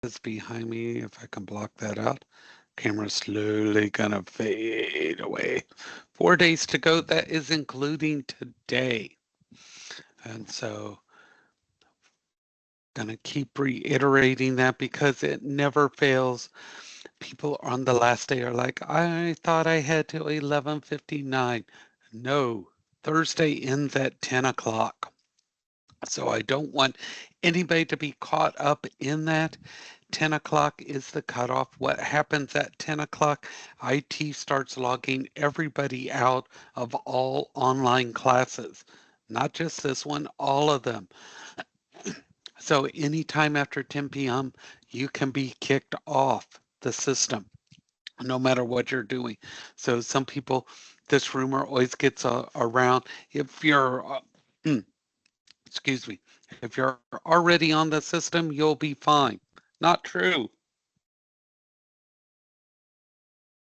is behind me. If I can block that out. Camera's slowly gonna fade away. 4 days to go. That is including today. And so gonna keep reiterating that because it never fails. People on the last day are like, I thought I had till 11:59. No, Thursday ends at 10 o'clock. So I don't want anybody to be caught up in that. 10 o'clock is the cutoff. What happens at 10 o'clock? IT starts logging everybody out of all online classes, not just this one, all of them. So anytime after 10 p.m., you can be kicked off the system, no matter what you're doing. So some people, this rumor always gets around. If you're, excuse me, if you're already on the system, you'll be fine. Not true.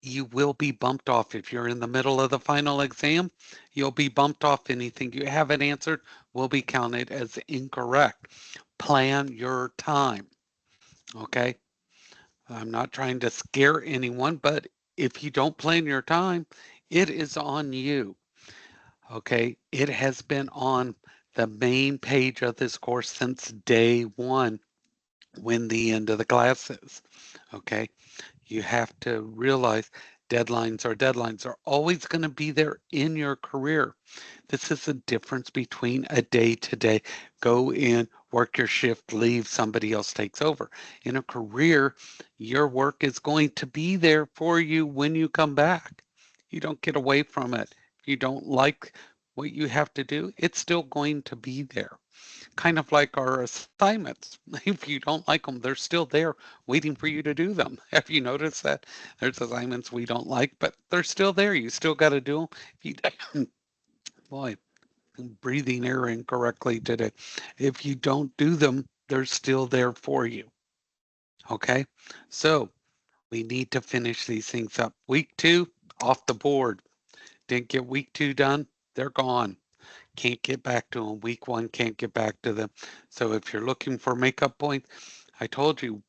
You will be bumped off. If you're in the middle of the final exam, you'll be bumped off. Anything you haven't answered will be counted as incorrect. Plan your time. Okay. I'm not trying to scare anyone, but if you don't plan your time, it is on you. Okay. It has been on the main page of this course since day one when the end of the class is. Okay. You have to realize deadlines are deadlines. They're always going to be there in your career. This is the difference between a day to day. Go in, work your shift, leave, somebody else takes over. In a career, your work is going to be there for you when you come back. You don't get away from it. If you don't like what you have to do, it's still going to be there. Kind of like our assignments. If you don't like them, they're still there waiting for you to do them. Have you noticed that? There's assignments we don't like, but they're still there. You still got to do them. If you, boy, I'm breathing air incorrectly today. If you don't do them, they're still there for you. Okay. So we need to finish these things up. Week two, off the board. Didn't get week two done, they're gone. Can't get back to them. Week one, can't get back to them. So if you're looking for makeup points, I told you,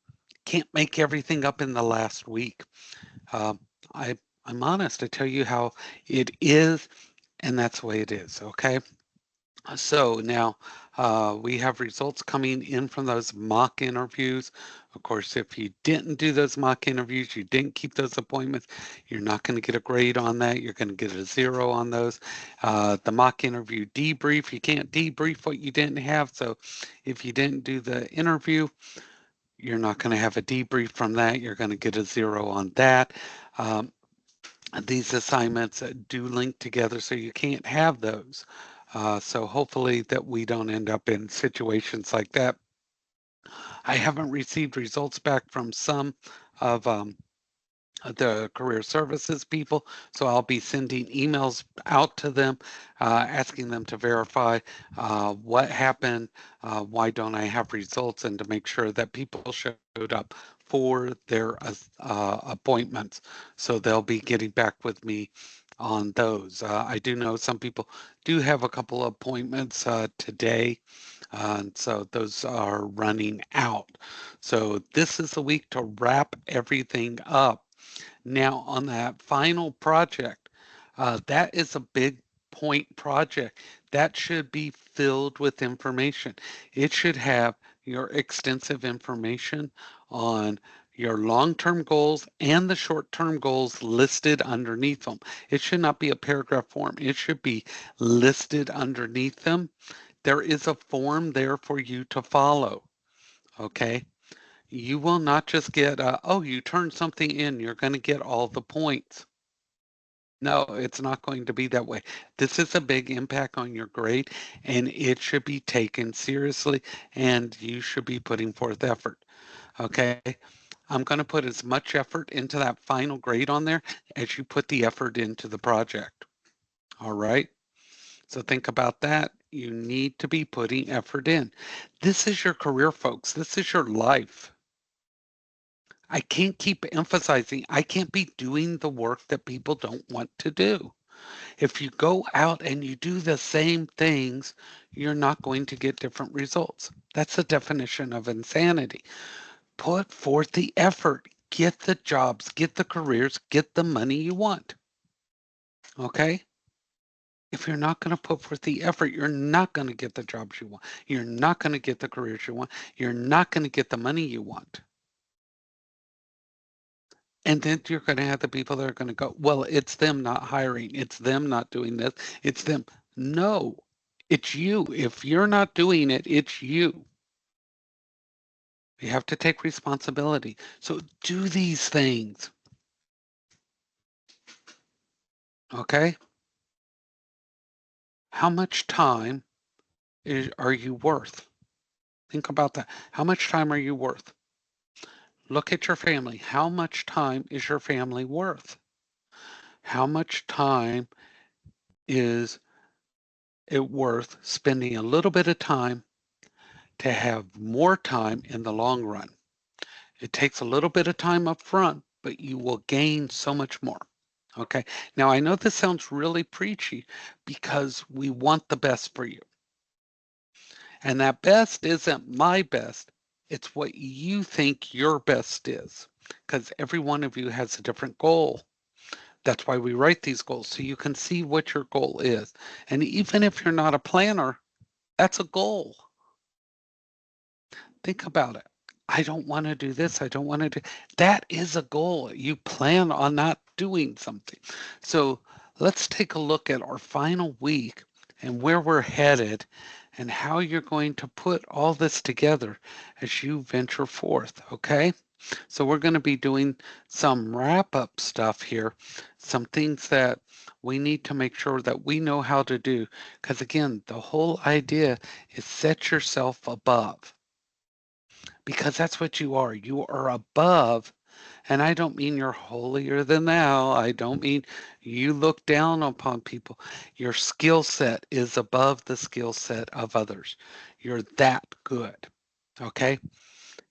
can't make everything up in the last week. Um, I, I'm honest to tell you how it is, and that's the way it is. Okay. So now we have results coming in from those mock interviews. Of course, if you didn't do those mock interviews, you didn't keep those appointments, you're not going to get a grade on that. You're going to get a 0 on those. The mock interview debrief, you can't debrief what you didn't have. So if you didn't do the interview, you're not going to have a debrief from that. You're going to get a 0 on that. Um, these assignments do link together, so you can't have those. So hopefully that we don't end up in situations like that. I haven't received results back from some of the career services people, so I'll be sending emails out to them, asking them to verify what happened, why don't I have results, and to make sure that people showed up for their appointments. So they'll be getting back with me on those. I do know some people do have a couple of appointments today, and so those are running out. So this is the week to wrap everything up. Now, on that final project, that is a big point project. That should be filled with information. It should have your extensive information on your long-term goals and the short-term goals listed underneath them. It should not be a paragraph form. It should be listed underneath them. There is a form there for you to follow. Okay. You will not just get, oh, you turned something in, you're going to get all the points. No, it's not going to be that way. This is a big impact on your grade, and it should be taken seriously, and you should be putting forth effort. Okay. I'm going to put as much effort into that final grade on there as you put the effort into the project. All right. So think about that. You need to be putting effort in. This is your career, folks. This is your life. I can't keep emphasizing I can't be doing the work that people don't want to do. If you go out and you do the same things, you're not going to get different results. That's the definition of insanity. Put forth the effort. Get the jobs, get the careers, get the money you want. Okay? If you're not going to put forth the effort, you're not going to get the jobs you want. You're not going to get the careers you want. You're not going to get the money you want. And then you're going to have the people that are going to go, well, it's them not hiring. It's them not doing this. It's them. No, it's you. If you're not doing it, it's you. You have to take responsibility. So do these things. Okay? How much time are you worth? Think about that. How much time are you worth? Look at your family. How much time is your family worth? How much time is it worth spending a little bit of time to have more time in the long run? It takes a little bit of time up front, but you will gain so much more. Okay. Now, I know this sounds really preachy because we want the best for you. And that best isn't my best. It's what you think your best is, because every one of you has a different goal. That's why we write these goals, so you can see what your goal is. And even if you're not a planner, that's a goal. Think about it. I don't want to do this. I don't want to do that is a goal. You plan on not doing something. So let's take a look at our final week and where we're headed and how you're going to put all this together as you venture forth. Okay. So we're going to be doing some wrap up stuff here, some things that we need to make sure that we know how to do. Because again, the whole idea is set yourself above, because that's what you are. You are above. And I don't mean you're holier than thou. I don't mean you look down upon people. Your skill set is above the skill set of others. You're that good. Okay?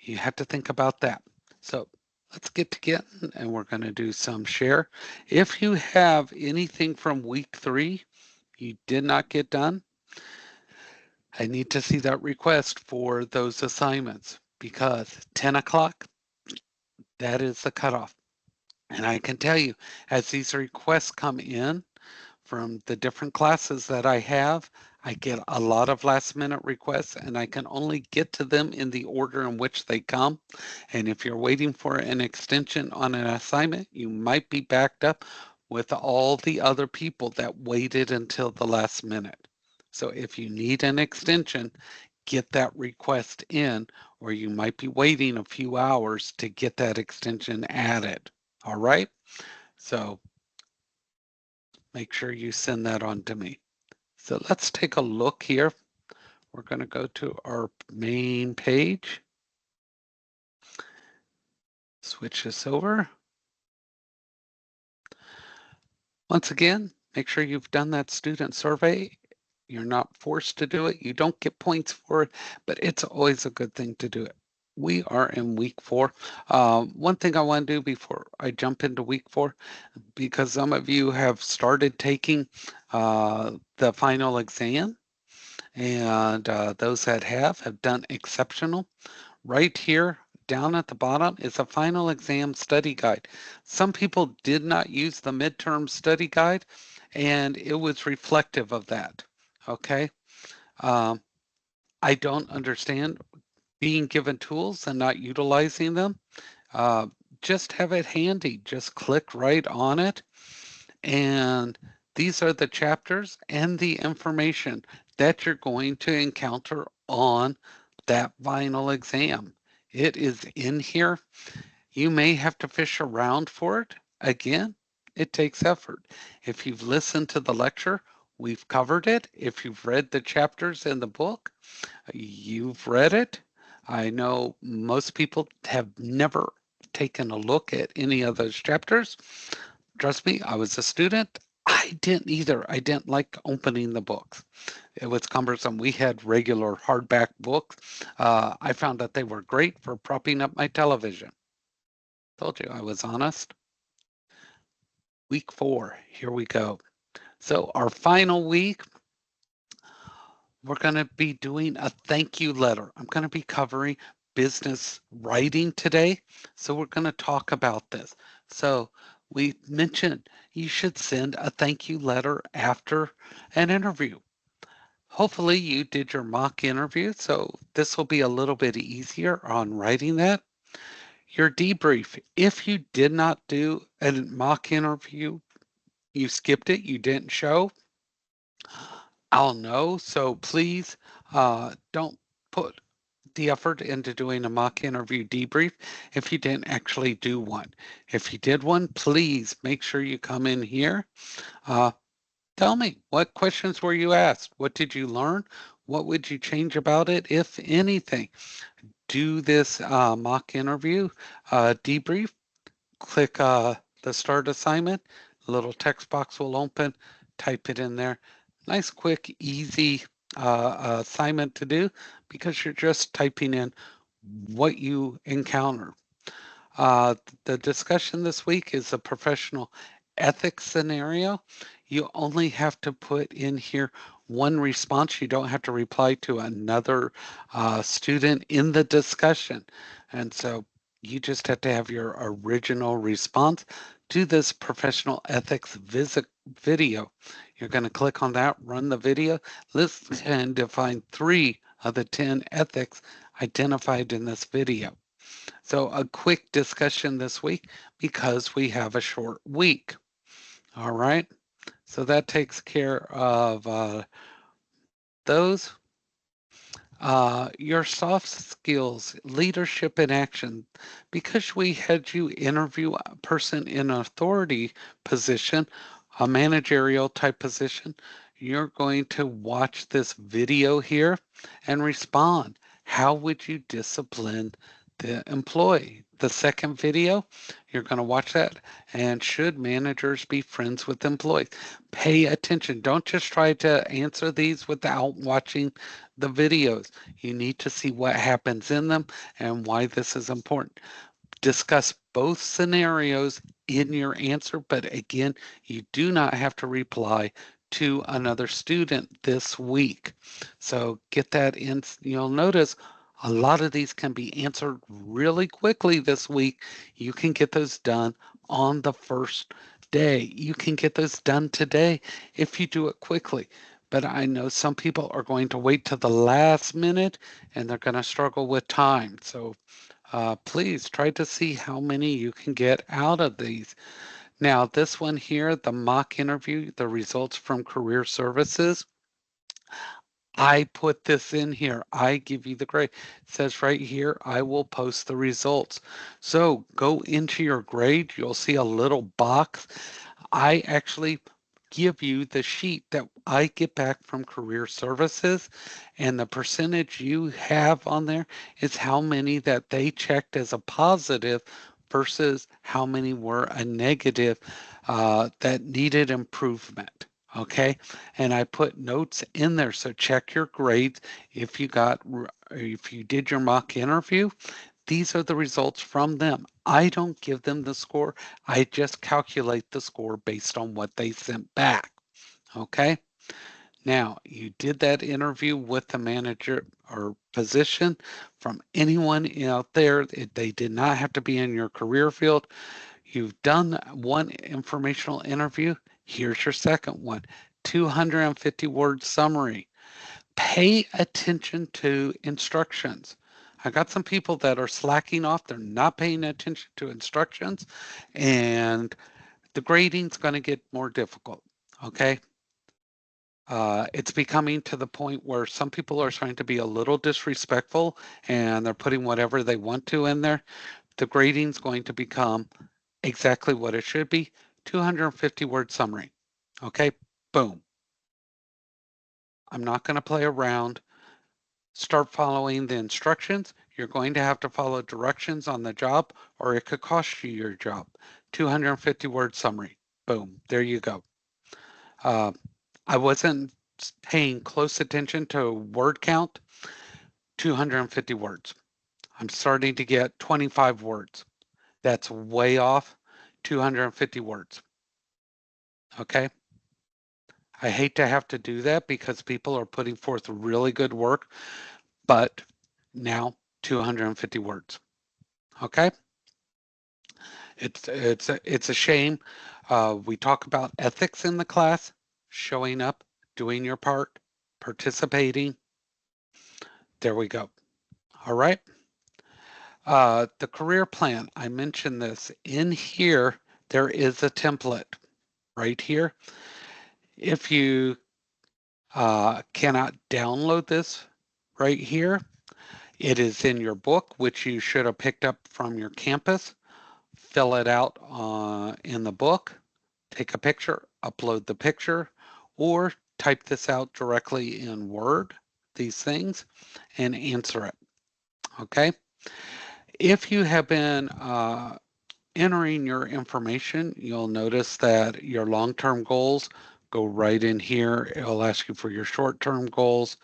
You have to think about that. So let's get to getting, and we're going to do some share. If you have anything from week 3 you did not get done, I need to see that request for those assignments, because 10 o'clock, that is the cutoff. And I can tell you, as these requests come in from the different classes that I have, I get a lot of last minute requests, and I can only get to them in the order in which they come. And if you're waiting for an extension on an assignment, you might be backed up with all the other people that waited until the last minute. So if you need an extension, get that request in, or you might be waiting a few hours to get that extension added. All right. So make sure you send that on to me. So let's take a look here. We're going to go to our main page. Switch this over. Once again, make sure you've done that student survey. You're not forced to do it. You don't get points for it, but it's always a good thing to do it. We are in week 4. One thing I want to do before I jump into week 4, because some of you have started taking the final exam, and those that have done exceptional. Right here, down at the bottom, is a final exam study guide. Some people did not use the midterm study guide, and it was reflective of that. Okay. Um, I don't understand being given tools and not utilizing them. Uh, just have it handy. Just click right on it. And these are the chapters and the information that you're going to encounter on that final exam. It is in here. You may have to fish around for it. Again, it takes effort. If you've listened to the lecture, we've covered it. If you've read the chapters in the book, you've read it. I know most people have never taken a look at any of those chapters. Trust me, I was a student. I didn't either. I didn't like opening the books. It was cumbersome. We had regular hardback books. I found that they were great for propping up my television. Told you I was honest. Week 4, here we go. So our final week, we're going to be doing a thank you letter. I'm going to be covering business writing today, so we're going to talk about this. So we mentioned you should send a thank you letter after an interview. Hopefully you did your mock interview, so this will be a little bit easier on writing that. Your debrief. If you did not do a mock interview, you skipped it, you didn't show, I'll know. So please don't put the effort into doing a mock interview debrief if you didn't actually do one. If you did one, please make sure you come in here. Uh, Tell me, what questions were you asked? What did you learn? What would you change about it, if anything? Do this mock interview debrief. Click the start assignment. A little text box will open. Type it in there. Nice, quick, easy assignment to do because you're just typing in what you encounter. Uh, the discussion this week is a professional ethics scenario. You only have to put in here one response. You don't have to reply to another student in the discussion. And so you just have to have your original response to this professional ethics video. You're going to click on that, run the video, list and define 3 of the 10 ethics identified in this video. So a quick discussion this week because we have a short week. All right. So that takes care of those. Your soft skills, leadership in action. Because we had you interview a person in an authority position, a managerial type position, you're going to watch this video here and respond. How would you discipline the employee? The second video, you're going to watch that. And should managers be friends with employees? Pay attention. Don't just try to answer these without watching the videos. You need to see what happens in them and why this is important. Discuss both scenarios in your answer, but again, you do not have to reply to another student this week. So get that in. You'll notice a lot of these can be answered really quickly this week. You can get those done on the first day. You can get those done today if you do it quickly. But I know some people are going to wait to the last minute and they're going to struggle with time. So please try to see how many you can get out of these. Now, this one here, the mock interview, the results from career services. I put this in here. I give you the grade. It says right here, I will post the results. So go into your grade. You'll see a little box. I actually give you the sheet that I get back from career services, and the percentage you have on there is how many that they checked as a positive versus how many were a negative that needed improvement. Okay, and I put notes in there, so check your grades if you did your mock interview. These are the results from them. I don't give them the score. I just calculate the score based on what they sent back. Okay. Now, you did that interview with the manager or position from anyone out there. They did not have to be in your career field. You've done one informational interview. Here's your second one, 250 word summary. Pay attention to instructions. I got some people that are slacking off. They're not paying attention to instructions, and the grading's going to get more difficult. Okay. It's becoming to the point where some people are trying to be a little disrespectful and they're putting whatever they want to in there. The grading's going to become exactly what it should be, 250 word summary. Okay, boom. I'm not going to play around. Start following the instructions. You're going to have to follow directions on the job or it could cost you your job. 250 word summary. Boom, there you go. Uh, I wasn't paying close attention to word count, 250 words. I'm starting to get 25 words. That's way off, 250 words. Okay. I hate to have to do that because people are putting forth really good work, but now 250 words. Okay? It's a shame. We talk about ethics in the class, showing up, doing your part, participating. There we go. All right. The career plan, I mentioned this. In here, there is a template right here. If you cannot download this right here, it is in your book, which you should have picked up from your campus. Fill it out in the book, take a picture, upload the picture, or type this out directly in Word, these things, and answer it. Okay? If you have been entering your information, you'll notice that your long-term goals go right in here. It'll ask you for your short-term goals,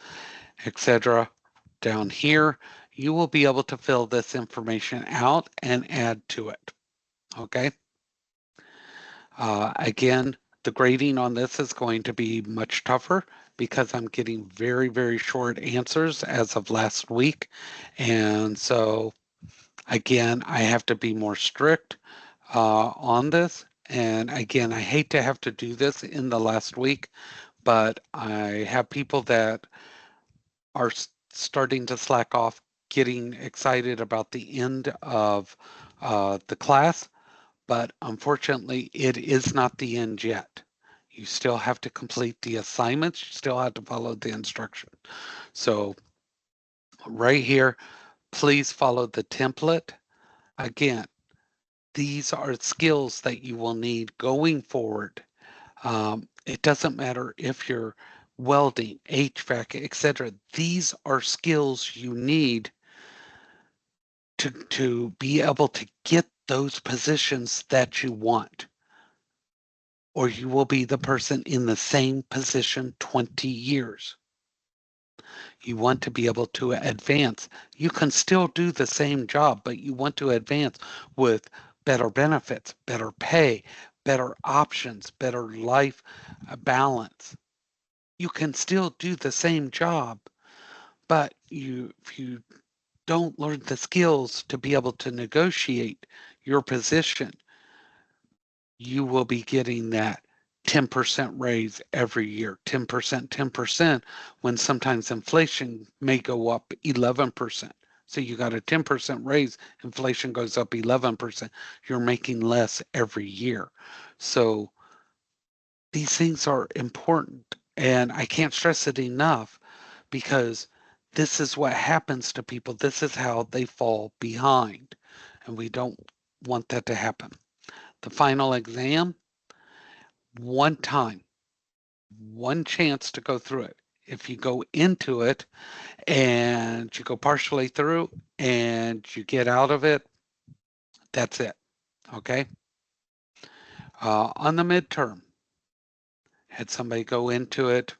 etc. Down here, you will be able to fill this information out and add to it. Okay. Again, the grading on this is going to be much tougher because I'm getting very, very short answers as of last week. And so, again, I have to be more strict on this. And again, I hate to have to do this in the last week, but I have people that are starting to slack off, getting excited about the end of the class. But unfortunately, it is not the end yet. You still have to complete the assignments. You still have to follow the instruction. So right here, please follow the template. Again, these are skills that you will need going forward. It doesn't matter if you're welding, HVAC, etc. These are skills you need to be able to get those positions that you want, or you will be the person in the same position 20 years. You want to be able to advance. You can still do the same job, but you want to advance with better benefits, better pay, better options, better life balance. You can still do the same job, but if you don't learn the skills to be able to negotiate your position, you will be getting that 10% raise every year, 10%, 10%, when sometimes inflation may go up 11%. So you got a 10% raise, inflation goes up 11%. You're making less every year. So these things are important. And I can't stress it enough because this is what happens to people. This is how they fall behind. And we don't want that to happen. The final exam, one time, one chance to go through it. If you go into it and you go partially through and you get out of it, that's it. Okay. On the midterm, had somebody go into it,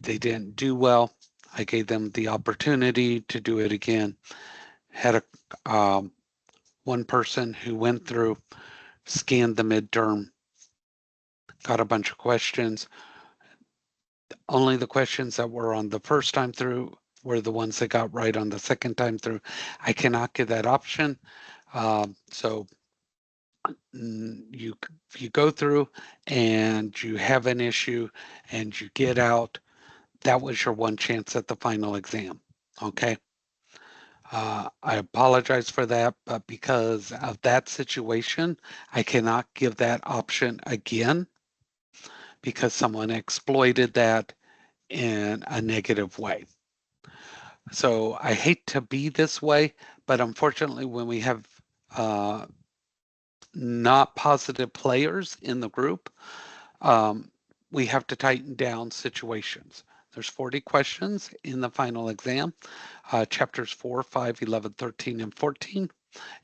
they didn't do well. I gave them the opportunity to do it again. Had one person who went through, scanned the midterm, got a bunch of questions. Only the questions that were on the first time through were the ones that got right on the second time through. I cannot give that option. So you go through and you have an issue and you get out, that was your one chance at the final exam. Okay. I apologize for that, but because of that situation, I cannot give that option again because someone exploited that in a negative way. So I hate to be this way, but unfortunately, when we have not positive players in the group, we have to tighten down situations. There's 40 questions in the final exam, chapters 4, 5, 11, 13, and 14.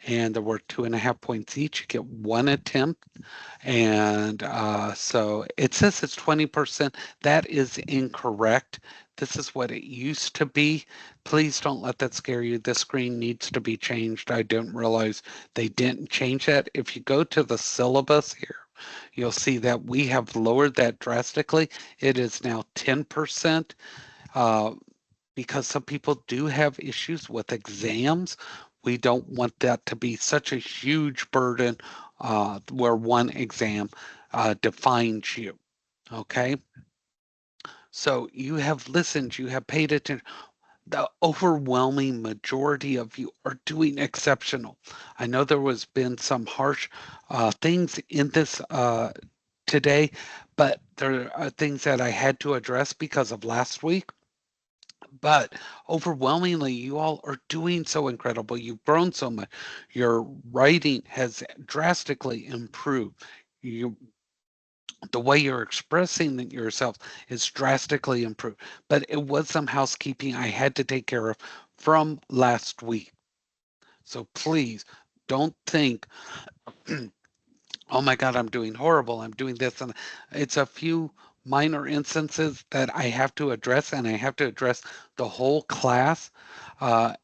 And there were 2.5 points each. You get one attempt. And so it says it's 20%. That is incorrect. This is what it used to be. Please don't let that scare you. This screen needs to be changed. I didn't realize they didn't change that. If you go to the syllabus here, you'll see that we have lowered that drastically. It is now 10%. because some people do have issues with exams. We don't want that to be such a huge burden where one exam defines you. Okay, so you have listened, you have paid attention. The overwhelming majority of you are doing exceptional. I know there was been some harsh things in this today, but there are things that I had to address because of last week. But overwhelmingly, you all are doing so incredible. You've grown so much. Your writing has drastically improved. You, the way you're expressing yourself is drastically improved. But it was some housekeeping I had to take care of from last week. So please don't think, oh my God, I'm doing horrible. I'm doing this. And it's a few minor instances that I have to address, and I have to address the whole class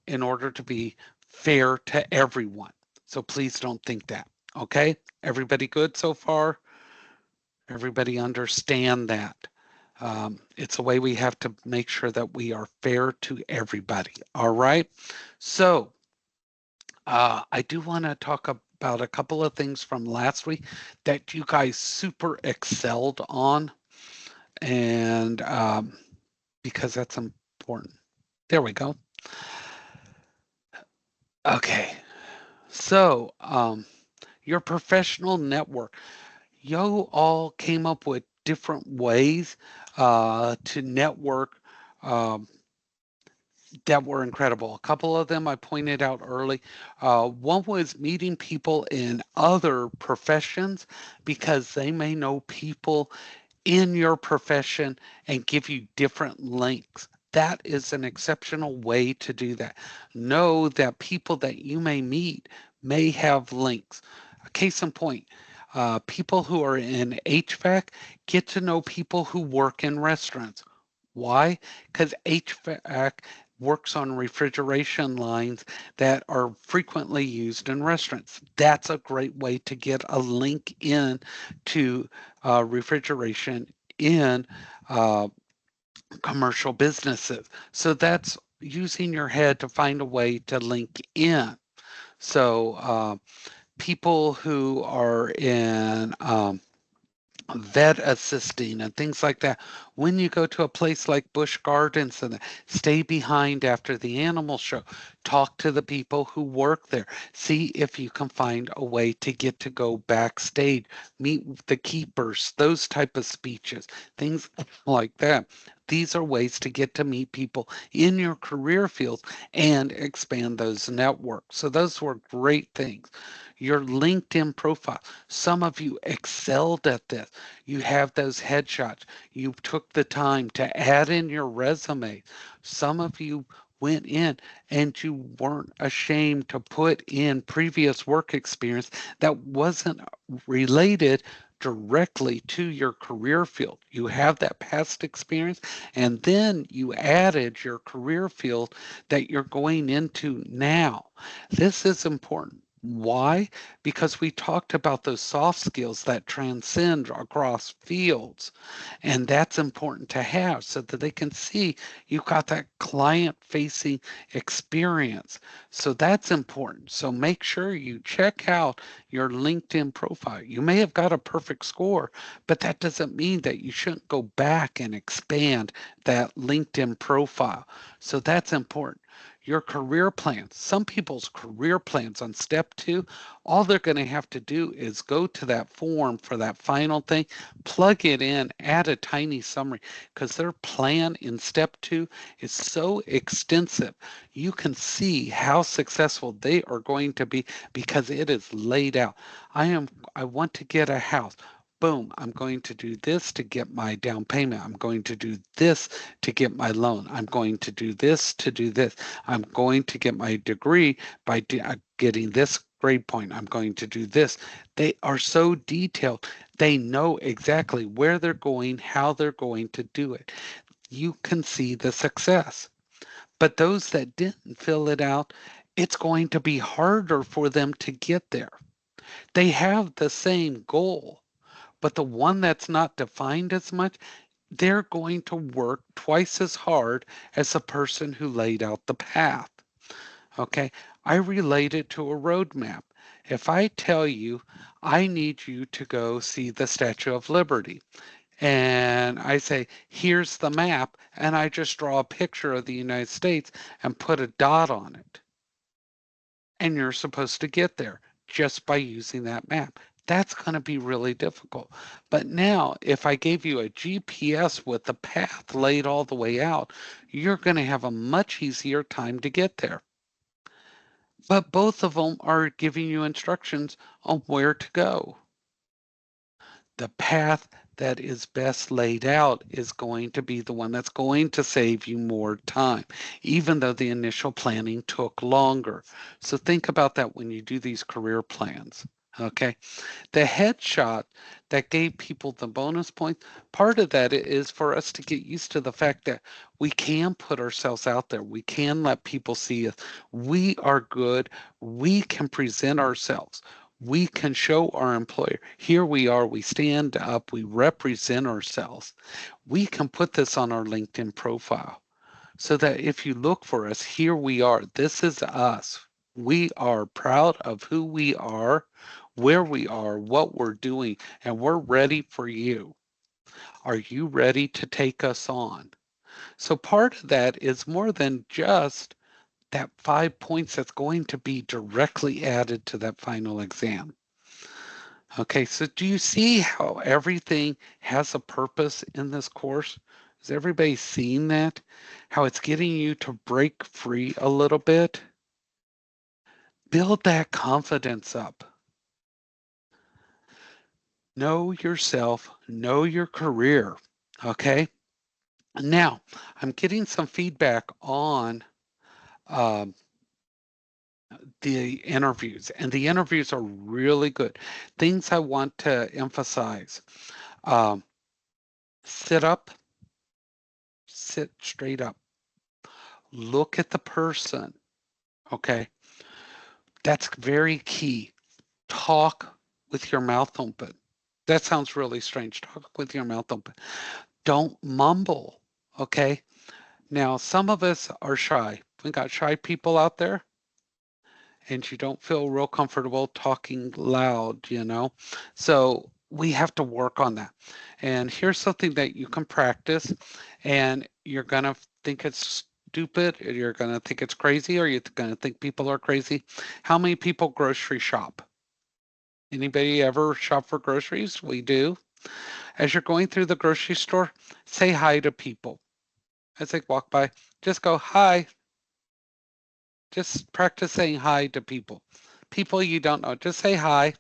in order to be fair to everyone. So please don't think that. Okay? Everybody good so far? Everybody understand that. It's a way we have to make sure that we are fair to everybody. All right. So I do want to talk about a couple of things from last week that you guys super excelled on, and because that's important. There we go. Okay. So, your professional network. You all came up with different ways to network um, that were incredible. A couple of them I pointed out early. One was meeting people in other professions because they may know people in your profession and give you different links. That is an exceptional way to do that. Know that people that you may meet may have links. A case in point, people who are in HVAC get to know people who work in restaurants. Why? Because HVAC works on refrigeration lines that are frequently used in restaurants. That's a great way to get a link in to refrigeration in uh, commercial businesses. So that's using your head to find a way to link in. So people who are in vet assisting and things like that. When you go to a place like Busch Gardens and stay behind after the animal show, talk to the people who work there. See if you can find a way to get to go backstage, meet the keepers, those type of speeches, things like that. These are ways to get to meet people in your career field and expand those networks. So those were great things. Your LinkedIn profile. Some of you excelled at this. You have those headshots. You took the time to add in your resume. Some of you went in and you weren't ashamed to put in previous work experience that wasn't related directly to your career field. You have that past experience, and then you added your career field that you're going into now. This is important. Why? Because we talked about those soft skills that transcend across fields. And that's important to have so that they can see you've got that client facing experience. So that's important. So make sure you check out your LinkedIn profile. You may have got a perfect score, but that doesn't mean that you shouldn't go back and expand that LinkedIn profile. So that's important. Your career plans. Some people's career plans on step two, all they're going to have to do is go to that form for that final thing, plug it in, add a tiny summary, because their plan in step two is so extensive. You can see how successful they are going to be because it is laid out. I want to get a house. Boom, I'm going to do this to get my down payment. I'm going to do this to get my loan. I'm going to do this to do this. I'm going to get my degree by getting this grade point. I'm going to do this. They are so detailed. They know exactly where they're going, how they're going to do it. You can see the success. But those that didn't fill it out, it's going to be harder for them to get there. They have the same goal, but the one that's not defined as much, they're going to work twice as hard as the person who laid out the path. Okay, I relate it to a roadmap. If I tell you, I need you to go see the Statue of Liberty, and I say, here's the map, and I just draw a picture of the United States and put a dot on it, and you're supposed to get there just by using that map. That's going to be really difficult. But now, if I gave you a GPS with the path laid all the way out, you're going to have a much easier time to get there. But both of them are giving you instructions on where to go. The path that is best laid out is going to be the one that's going to save you more time, even though the initial planning took longer. So think about that when you do these career plans. Okay. The headshot that gave people the bonus points, part of that is for us to get used to the fact that we can put ourselves out there. We can let people see us. We are good. We can present ourselves. We can show our employer, here we are, we stand up, we represent ourselves. We can put this on our LinkedIn profile so that if you look for us, here we are. This is us. We are proud of who we are, where we are, what we're doing, and we're ready for you. Are you ready to take us on? So part of that is more than just that 5 points that's going to be directly added to that final exam. Okay, so do you see how everything has a purpose in this course? Has everybody seen that? How it's getting you to break free a little bit? Build that confidence up. Know yourself, know your career. Okay, now I'm getting some feedback on um, the interviews, and the interviews are really good. Things I want to emphasize: um, sit up, sit straight up. Look at the person. Okay. That's very key. Talk with your mouth open. That sounds really strange. Talk with your mouth open. Don't mumble. Okay. Now, some of us are shy. We got shy people out there, and you don't feel real comfortable talking loud, you know? So we have to work on that. And here's something that you can practice, and you're going to think it's stupid, or you're going to think it's crazy, or you're going to think people are crazy. How many people grocery shop? Anybody ever shop for groceries? We do. As you're going through the grocery store, say hi to people. As they walk by, just go hi. Just practice saying hi to people. People you don't know, just say hi.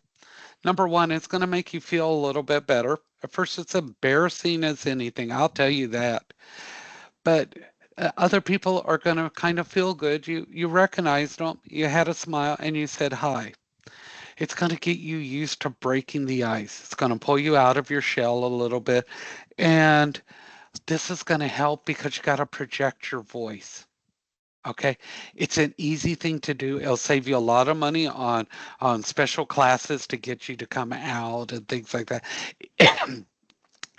Number one, it's going to make you feel a little bit better. At first, it's embarrassing as anything. I'll tell you that. But other people are going to kind of feel good. You recognized them. You had a smile and you said hi. It's going to get you used to breaking the ice. It's going to pull you out of your shell a little bit. And this is going to help because you got to project your voice. Okay, it's an easy thing to do. It'll save you a lot of money on special classes to get you to come out and things like that.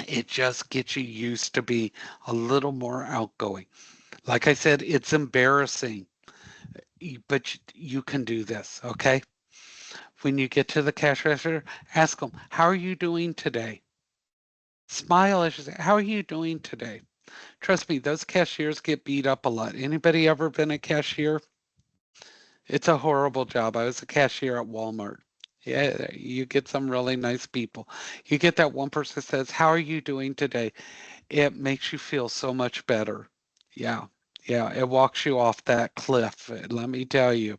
It just gets you used to be a little more outgoing. Like I said, it's embarrassing, but you can do this. Okay, when you get to the cash register, ask them, "How are you doing today?" Smile as you say, "How are you doing today?" Trust me, those cashiers get beat up a lot. Anybody ever been a cashier? It's a horrible job. I was a cashier at Walmart. Yeah, you get some really nice people. You get that one person that says, "How are you doing today?" It makes you feel so much better. Yeah. Yeah, it walks you off that cliff, let me tell you.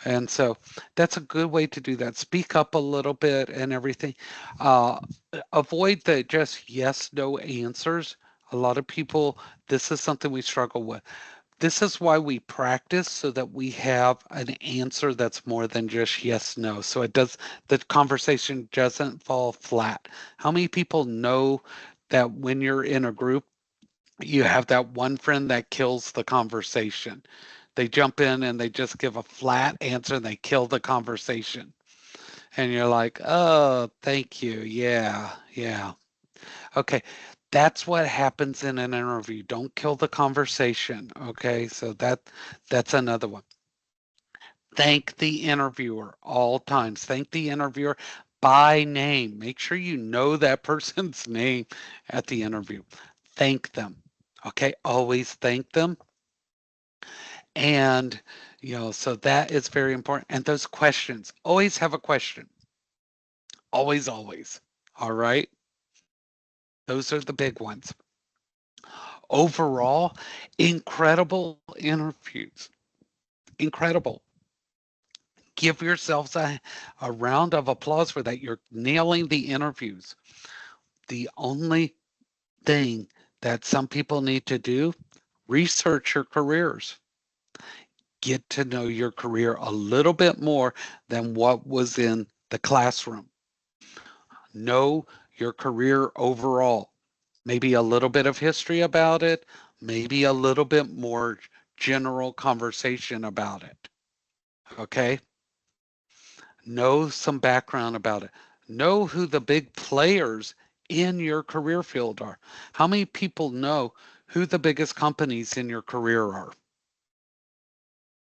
And so that's a good way to do that. Speak up a little bit and everything. Uh, Avoid the just yes, no answers. A lot of people, this is something we struggle with. This is why we practice so that we have an answer that's more than just yes, no. So the conversation doesn't fall flat. How many people know that when you're in a group, you have that one friend that kills the conversation? They jump in and they just give a flat answer and they kill the conversation. And you're like, oh, thank you. Yeah, yeah. Okay. That's what happens in an interview. Don't kill the conversation. Okay, so that's another one. Thank the interviewer all times. Thank the interviewer by name. Make sure you know that person's name at the interview. Thank them. Okay, always thank them. And so that is very important. And those questions, always have a question. Always, always. All right. Those are the big ones. Overall, incredible interviews. Incredible. Give yourselves a round of applause for that. You're nailing the interviews. The only thing that some people need to do, research your careers. Get to know your career a little bit more than what was in the classroom. Know your career overall. Maybe a little bit of history about it, maybe a little bit more general conversation about it. Okay? Know some background about it. Know who the big players in your career field are. How many people know who the biggest companies in your career are?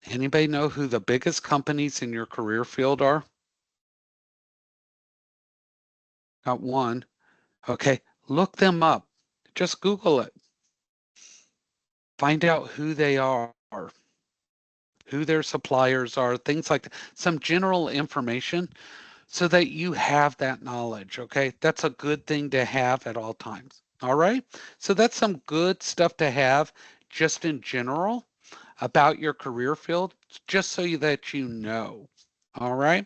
Anybody know who the biggest companies in your career field are? Got one. Okay, look them up. Just Google it. Find out who they are, who their suppliers are, things like that. Some general information so that you have that knowledge. Okay, that's a good thing to have at all times. All right, so that's some good stuff to have just in general about your career field, just so that you know. All right,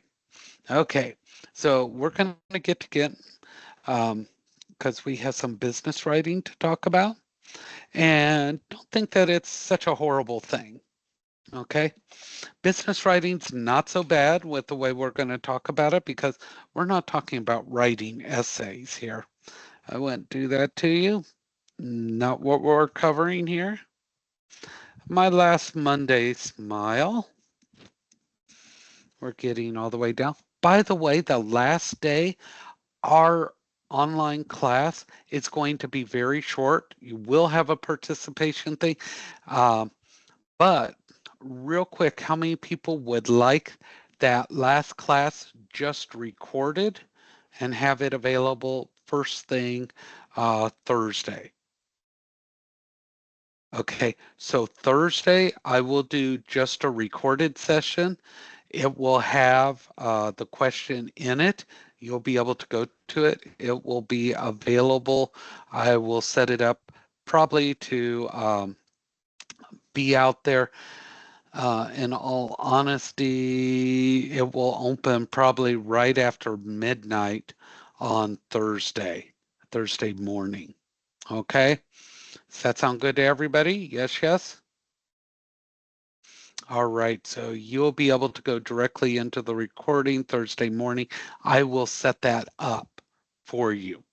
okay, so we're going to get because we have some business writing to talk about, and don't think that it's such a horrible thing. Okay, business writing's not so bad with the way we're going to talk about it because we're not talking about writing essays here. I wouldn't do that to you. Not what we're covering here. My last Monday smile. We're getting all the way down. By the way, the last day, our online class is going to be very short. You will have a participation thing. But real quick, how many people would like that last class just recorded and have it available first thing Thursday? Okay, so Thursday I will do just a recorded session. It will have the question in it. You'll be able to go to it. It will be available. I will set it up probably to be out there. In all honesty, it will open probably right after midnight on Thursday morning. Okay? Does that sound good to everybody? Yes, yes? All right, so you'll be able to go directly into the recording Thursday morning. I will set that up for you.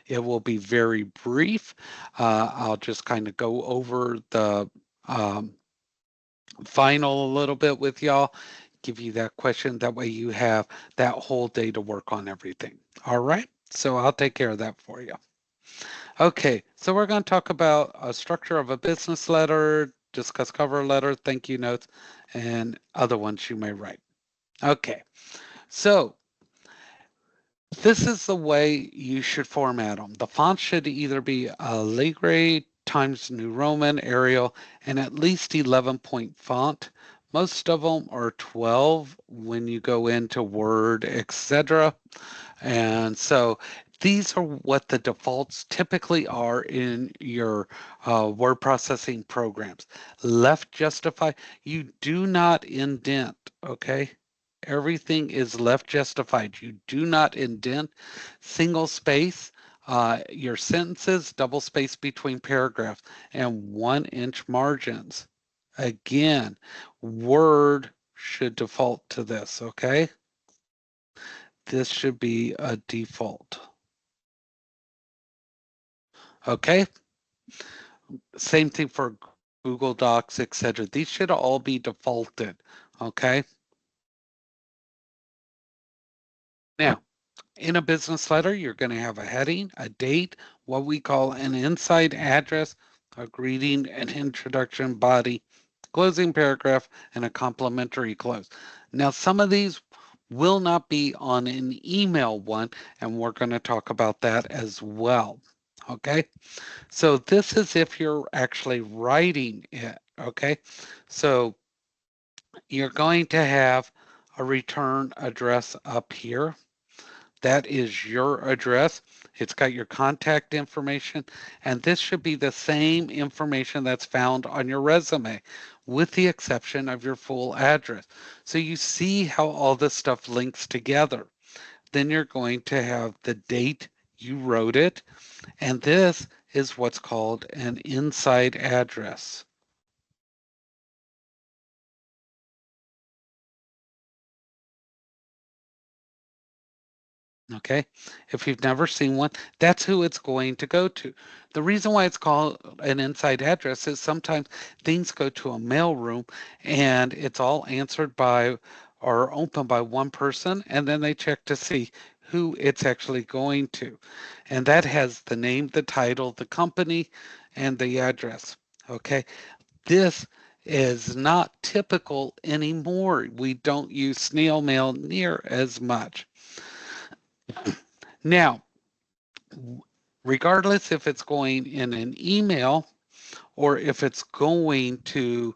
It will be very brief. I'll just kind of go over the final a little bit with y'all, give you that question. That way you have that whole day to work on everything. All right, so I'll take care of that for you. Okay, so we're going to talk about a structure of a business letter, discuss cover letter, thank you notes, and other ones you may write. Okay, so this is the way you should format them. The font should either be Allegro, Times New Roman, Arial, and at least 11-point font. Most of them are 12 when you go into Word, etc. And so these are what the defaults typically are in your word processing programs. Left justify, you do not indent, okay? Everything is left justified. You do not indent, single space your sentences, double space between paragraphs, and 1-inch margins. Again, Word should default to this, okay? This should be a default. Okay? Same thing for Google Docs, etc. These should all be defaulted. Okay? Now, In a business letter, you're going to have a heading, a date, what we call an inside address, a greeting, an introduction body, closing paragraph, and a complimentary close. Now, some of these will not be on an email one, and we're going to talk about that as well. Okay, so this is if you're actually writing it. Okay, so you're going to have a return address up here. That is your address. It's got your contact information, and this should be the same information that's found on your resume, with the exception of your full address. So you see how all this stuff links together. Then you're going to have the date you wrote it, and this is what's called an inside address. Okay, if you've never seen one, that's who it's going to go to. The reason why it's called an inside address is sometimes things go to a mailroom and it's all answered by or opened by one person, and then they check to see who it's actually going to. And that has the name, the title, the company, and the address. Okay, this is not typical anymore. We don't use snail mail near as much. Now, regardless if it's going in an email or if it's going to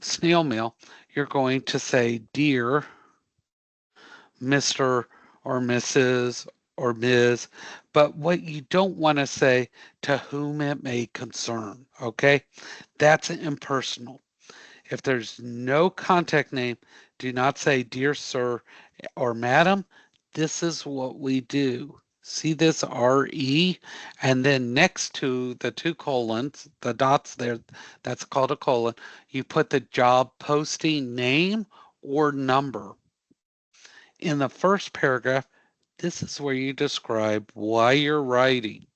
snail mail, you're going to say, Dear Mr. or Mrs. or Ms. But what you don't want to say, to whom it may concern, okay? That's impersonal. If there's no contact name, do not say, Dear Sir or Madam. This is what we do. See this RE? And then next to the two colons, the dots there, that's called a colon, you put the job posting name or number. In the first paragraph, this is where you describe why you're writing.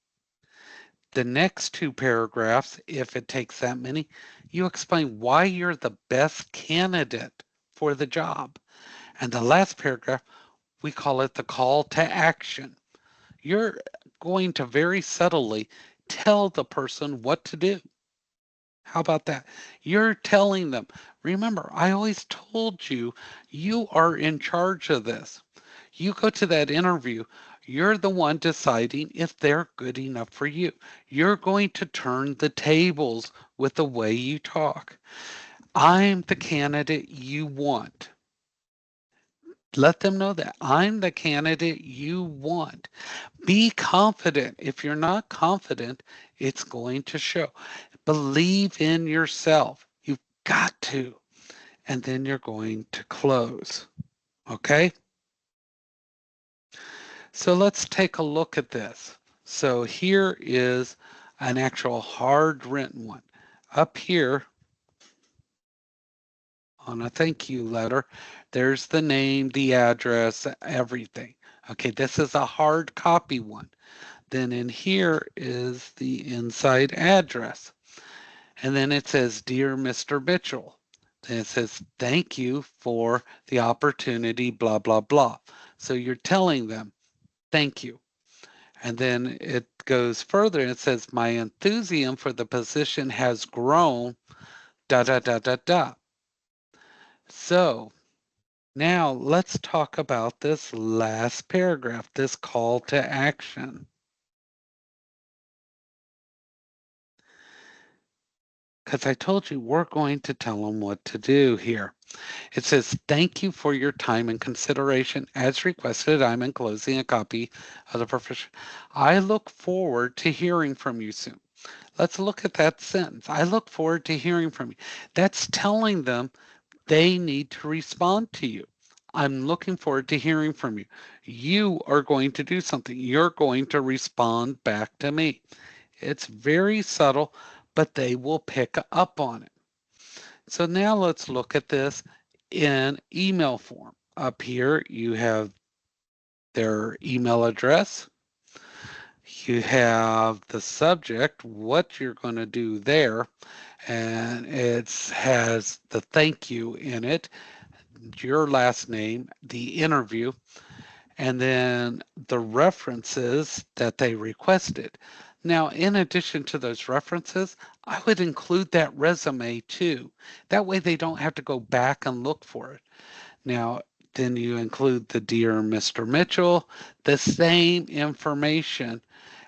The next two paragraphs, if it takes that many, you explain why you're the best candidate for the job. And the last paragraph, we call it the call to action. You're going to very subtly tell the person what to do. How about that? You're telling them, remember, I always told you, you are in charge of this. You go to that interview, you're the one deciding if they're good enough for you. You're going to turn the tables with the way you talk. I'm the candidate you want. Let them know that I'm the candidate you want. Be confident. If you're not confident, it's going to show. Believe in yourself. You've got to. And then you're going to close. Okay? So let's take a look at this. So here is an actual hard written one. Up here on a thank you letter, there's the name, the address, everything. Okay, this is a hard copy one. Then in here is the inside address. And then it says, Dear Mr. Mitchell. And it says, thank you for the opportunity, blah, blah, blah. So you're telling them, thank you. And then it goes further and it says, my enthusiasm for the position has grown, da, da, da, da, da. So now let's talk about this last paragraph, this call to action. Because I told you we're going to tell them what to do here. It says, thank you for your time and consideration. As requested, I'm enclosing a copy of the profession. I look forward to hearing from you soon. Let's look at that sentence. I look forward to hearing from you. That's telling them they need to respond to you. I'm looking forward to hearing from you. You are going to do something. You're going to respond back to me. It's very subtle, but they will pick up on it. So now let's look at this in email form. Up here, you have their email address. You have the subject, what you're going to do there, and it has the thank you in it, your last name, the interview, and then the references that they requested. Now, in addition to those references, I would include that resume too. That way they don't have to go back and look for it. Now, then you include the Dear Mr. Mitchell, the same information.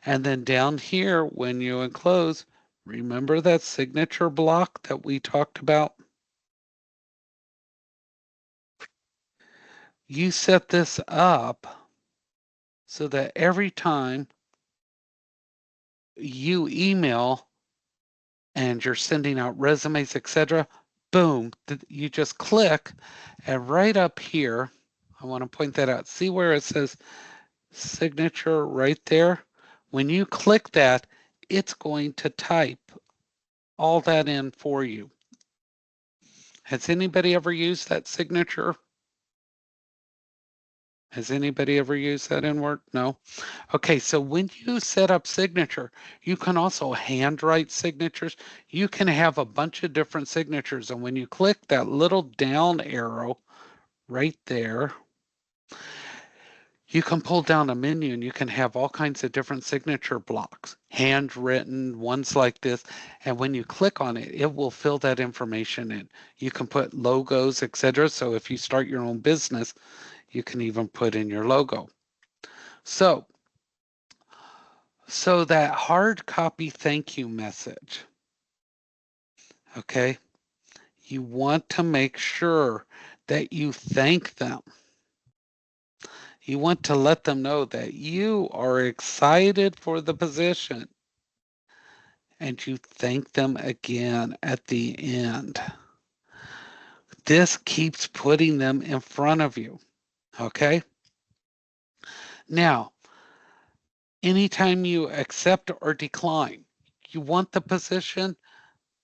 And then down here, when you enclose, remember that signature block that we talked about? You set this up so that every time you email and you're sending out resumes, etc., boom, you just click, and right up here, I want to point that out. See where it says signature right there? When you click that, it's going to type all that in for you. Has anybody ever used that signature? Has anybody ever used that in Word? No? Okay, so when you set up signature, you can also handwrite signatures. You can have a bunch of different signatures. And when you click that little down arrow right there, you can pull down a menu and you can have all kinds of different signature blocks, handwritten, ones like this. And when you click on it, it will fill that information in. You can put logos, etc. So if you start your own business, you can even put in your logo. So that hard copy thank you message, okay, you want to make sure that you thank them. You want to let them know that you are excited for the position and you thank them again at the end. This keeps putting them in front of you, okay? Now, anytime you accept or decline, you want the position,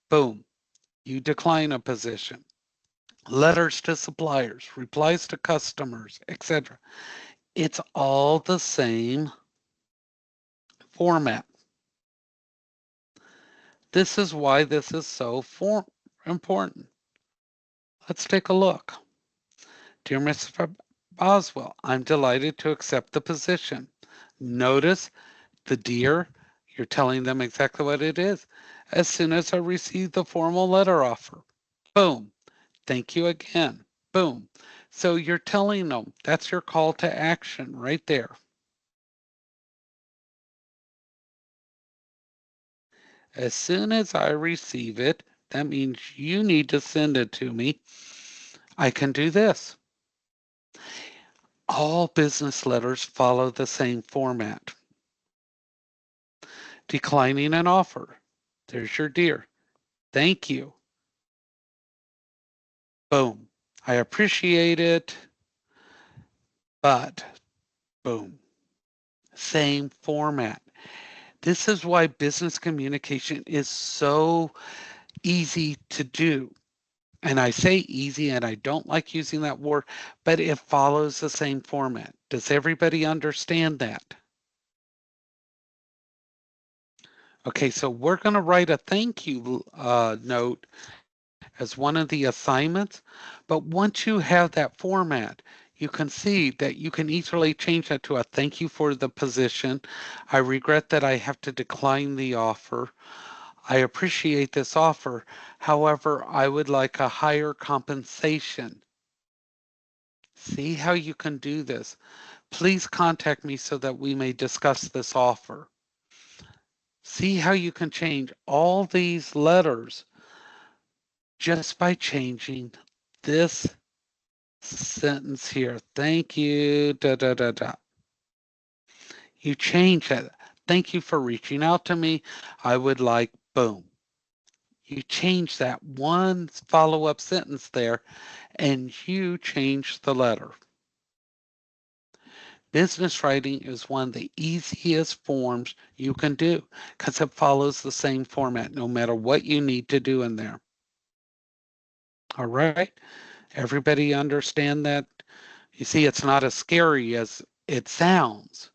boom, you decline a position. Letters to suppliers, replies to customers, etc. It's all the same format. This is why this is so important. Let's take a look. Dear Mr. Boswell, I'm delighted to accept the position. Notice the dear, you're telling them exactly what it is. As soon as I receive the formal letter offer, boom, thank you again, boom. So you're telling them, that's your call to action right there. As soon as I receive it, that means you need to send it to me. I can do this. All business letters follow the same format. Declining an offer. There's your dear. Thank you. Boom. I appreciate it, but boom. Same format. This is why business communication is so easy to do. And I say easy, and I don't like using that word, but it follows the same format. Does everybody understand that? Okay, so we're going to write a thank you note as one of the assignments, but once you have that format, you can see that you can easily change that to a thank you for the position. I regret that I have to decline the offer. I appreciate this offer. However, I would like a higher compensation. See how you can do this. Please contact me so that we may discuss this offer. See how you can change all these letters just by changing this sentence here. Thank you, da da da da. You change that. Thank you for reaching out to me. I would like, boom. You change that one follow-up sentence there and you change the letter. Business writing is one of the easiest forms you can do because it follows the same format no matter what you need to do in there. All right, everybody understand that? You see, it's not as scary as it sounds.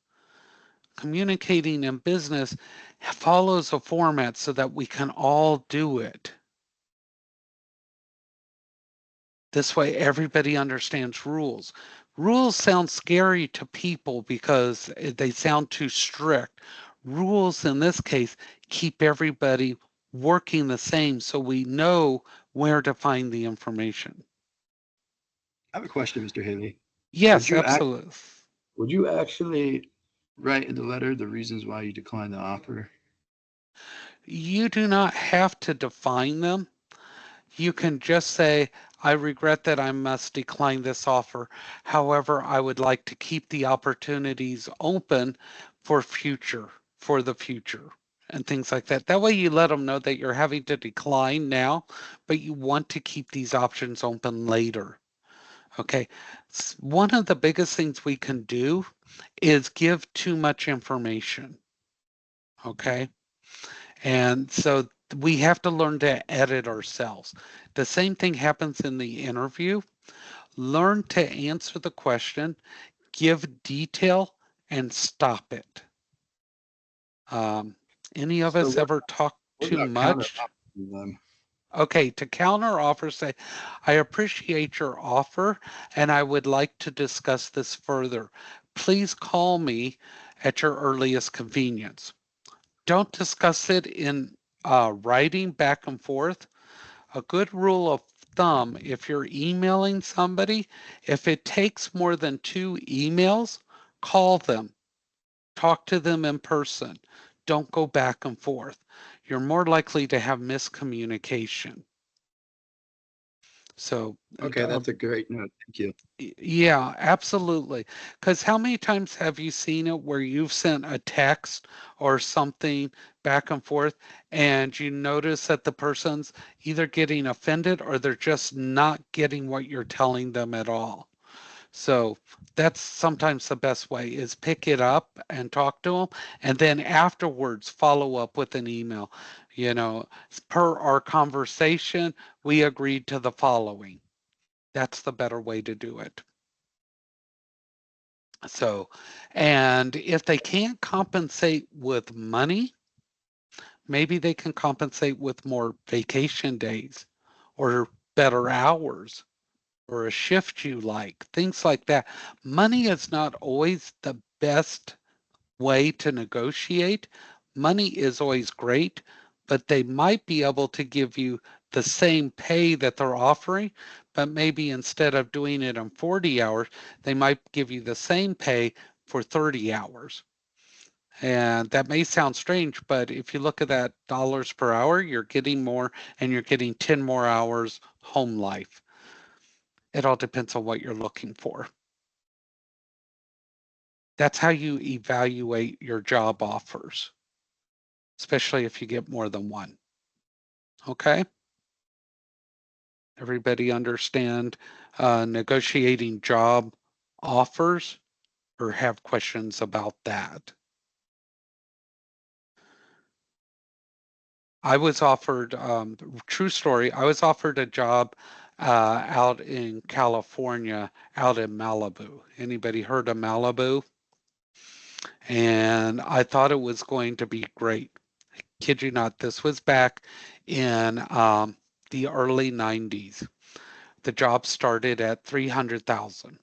Communicating in business follows a format so that we can all do it. This way, everybody understands rules. Rules sound scary to people because they sound too strict. Rules in this case keep everybody working the same so we know where to find the information. I have a question, Mr. Haley. Would Yes, you act, absolutely. would you actually write in the letter the reasons why you declined the offer? You do not have to define them. You can just say, I regret that I must decline this offer. However, I would like to keep the opportunities open for for the future, and things like that. That way you let them know that you're having to decline now, but you want to keep these options open later. Okay. One of the biggest things we can do is give too much information. Okay. And so we have to learn to edit ourselves. The same thing happens in the interview. Learn to answer the question, give detail, and stop it. Um, any of So us ever talk what too about counter much? offering them? Okay, to counter offer, say, I appreciate your offer and I would like to discuss this further. Please call me at your earliest convenience. Don't discuss it in writing back and forth. A good rule of thumb, if you're emailing somebody, if it takes more than 2 emails, call them, talk to them in person. Don't go back and forth. You're more likely to have miscommunication. So, Okay, that's a great note. Thank you. yeah, absolutely. Because how many times have you seen it where you've sent a text or something back and forth and you notice that the person's either getting offended or they're just not getting what you're telling them at all? So that's sometimes the best way is pick it up and talk to them and then afterwards follow up with an email. You know, per our conversation, we agreed to the following. That's the better way to do it. So, and if they can't compensate with money, maybe they can compensate with more vacation days or better hours or a shift you like, things like that. Money is not always the best way to negotiate. Money is always great, but they might be able to give you the same pay that they're offering, but maybe instead of doing it in 40 hours, they might give you the same pay for 30 hours. And that may sound strange, but if you look at that dollars per hour, you're getting more and you're getting 10 more hours home life. It all depends on what you're looking for. That's how you evaluate your job offers, especially if you get more than one. Okay? Everybody understand negotiating job offers or have questions about that? I was offered, true story, I was offered a job out in California, out in Malibu. Anybody heard of Malibu? And I thought it was going to be great. Kid you not, this was back in the early 90s. The job started at 300,000.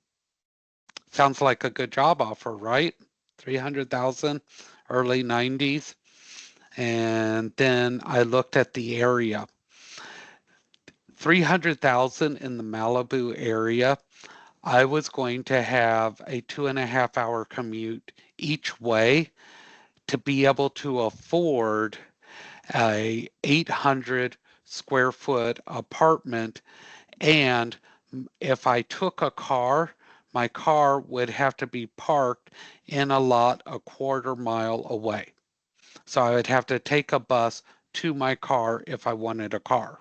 Sounds like a good job offer, right? 300,000, early 90s. And then I looked at the area. 300,000 in the Malibu area. I was going to have a 2.5 hour commute each way to be able to afford a 800 square foot apartment. And if I took a car, my car would have to be parked in a lot a quarter mile away. So I would have to take a bus to my car if I wanted a car.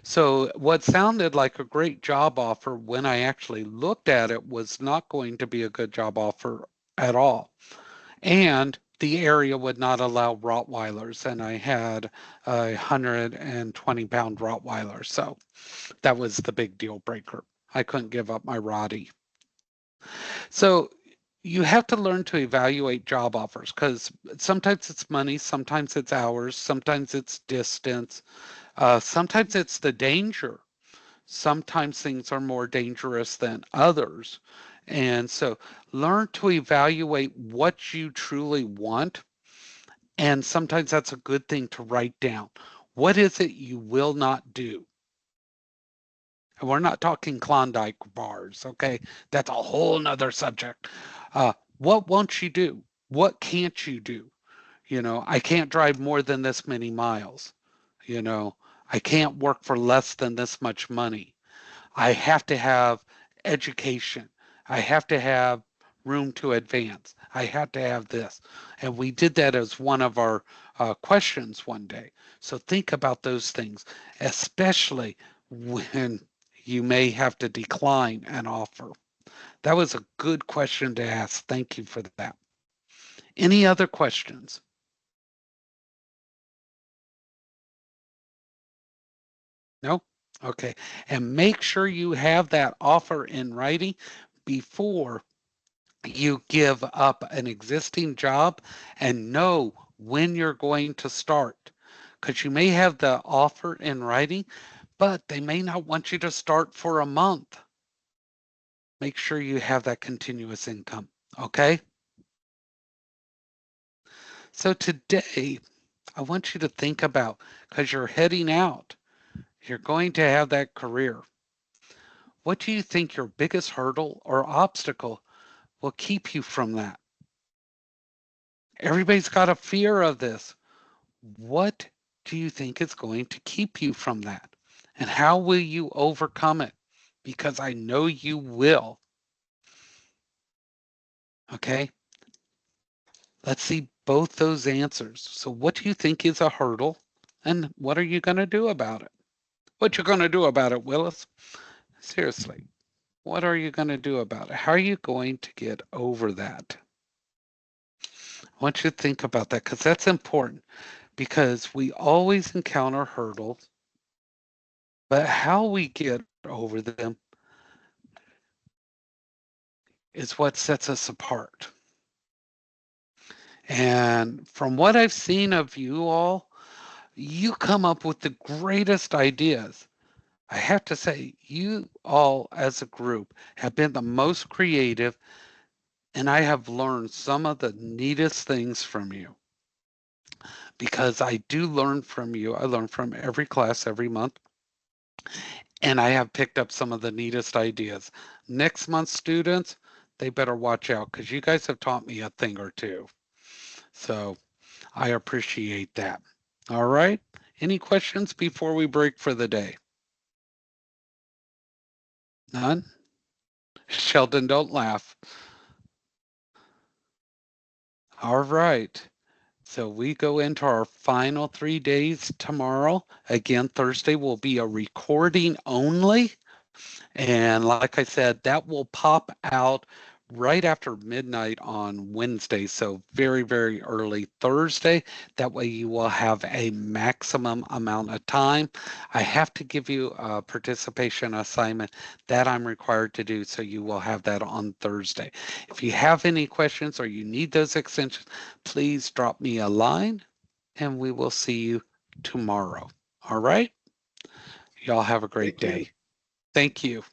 So what sounded like a great job offer when I actually looked at it was not going to be a good job offer at all. And the area would not allow Rottweilers, and I had a 120-pound Rottweiler. So that was the big deal breaker. I couldn't give up my Rottie. So you have to learn to evaluate job offers because sometimes it's money, sometimes it's hours, sometimes it's distance, sometimes it's the danger. Sometimes things are more dangerous than others. And so learn to evaluate what you truly want. And sometimes that's a good thing to write down. What is it you will not do? And we're not talking Klondike bars, okay? That's a whole nother subject. What won't you do? What can't you do? I can't drive more than this many miles. You know, I can't work for less than this much money. I have to have education. I have to have room to advance. I have to have this. And we did that as one of our questions one day. So think about those things, especially when you may have to decline an offer. That was a good question to ask. Thank you for that. Any other questions? No? Okay. And make sure you have that offer in writing before you give up an existing job, and know when you're going to start. Because you may have the offer in writing, but they may not want you to start for a month. Make sure you have that continuous income. Okay? So today, I want you to think about, because you're heading out, you're going to have that career. What do you think your biggest hurdle or obstacle will keep you from that? Everybody's got a fear of this. What do you think is going to keep you from that? And how will you overcome it? Because I know you will. Okay. Let's see both those answers. So what do you think is a hurdle? And what are you going to do about it? What you going to do about it, Willis? Seriously, what are you going to do about it? How are you going to get over that? I want you to think about that, because that's important, because we always encounter hurdles, but how we get over them is what sets us apart. And from what I've seen of you all, you come up with the greatest ideas. I have to say, you all as a group have been the most creative, and I have learned some of the neatest things from you, because I do learn from you. I learn from every class every month, and I have picked up some of the neatest ideas. Next month's students, they better watch out, because you guys have taught me a thing or two. So I appreciate that. All right. Any questions before we break for the day? None? Sheldon, don't laugh. All right. So we go into our final 3 days tomorrow. Again, Thursday will be a recording only. And like I said, that will pop out right after midnight on Wednesday. So very, very early Thursday. That way you will have a maximum amount of time. I have to give you a participation assignment that I'm required to do. So you will have that on Thursday. If you have any questions or you need those extensions, please drop me a line and we will see you tomorrow. All right. Y'all have a great day. Thank you.